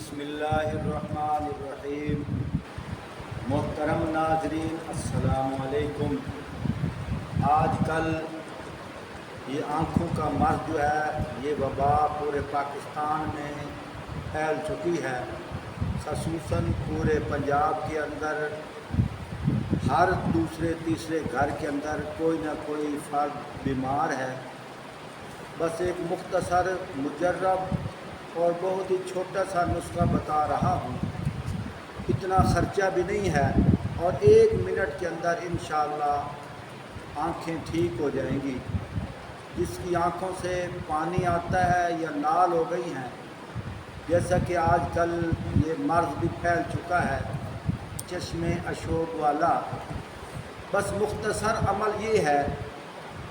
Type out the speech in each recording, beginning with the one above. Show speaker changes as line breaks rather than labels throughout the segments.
बिस्मिल्लाहिर्रहमानिर्रहीम। मोहतरम नाजरीन, अस्सलाम वालेकुम। आज कल ये आँखों का मर्ज जो है, ये वबा पूरे पाकिस्तान में फैल चुकी है। खसूसन पूरे पंजाब के अंदर हर दूसरे तीसरे घर के अंदर कोई ना कोई फर्द बीमार है। बस एक मुख्तसर मुजर्रब और बहुत ही छोटा सा नुस्खा बता रहा हूँ। इतना ख़र्चा भी नहीं है और 1 मिनट के अंदर इंशाअल्लाह आँखें ठीक हो जाएंगी। जिसकी आँखों से पानी आता है या लाल हो गई हैं, जैसा कि आजकल ये मर्ज़ भी फैल चुका है, चश्मे अशोक वाला। बस मुख्तसर अमल ये है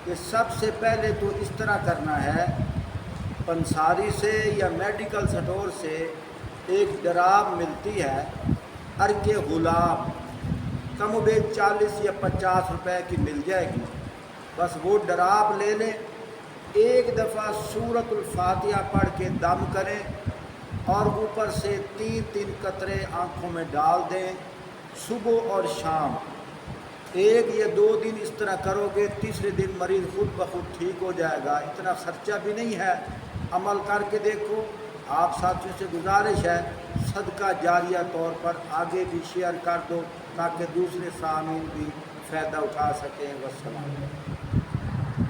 कि सबसे पहले तो इस तरह करना है, पंसारी से या मेडिकल स्टोर से एक डराब मिलती है, अर्के गुलाब, कम बेच 40 या 50 रुपए की मिल जाएगी। बस वो डराब ले लें, एक दफ़ा सूरतुल फातिहा पढ़ के दम करें और ऊपर से 3-3 कतरे आँखों में डाल दें, सुबह और शाम। 1 या 2 दिन इस तरह करोगे, तीसरे दिन मरीज़ खुद ब खुद ठीक हो जाएगा। इतना ख़र्चा भी नहीं है, अमल करके देखो। आप साथियों से गुजारिश है, सदका जारिया तौर पर आगे भी शेयर कर दो ताकि दूसरे सामीन भी फ़ायदा उठा सकें। वस्सलाम।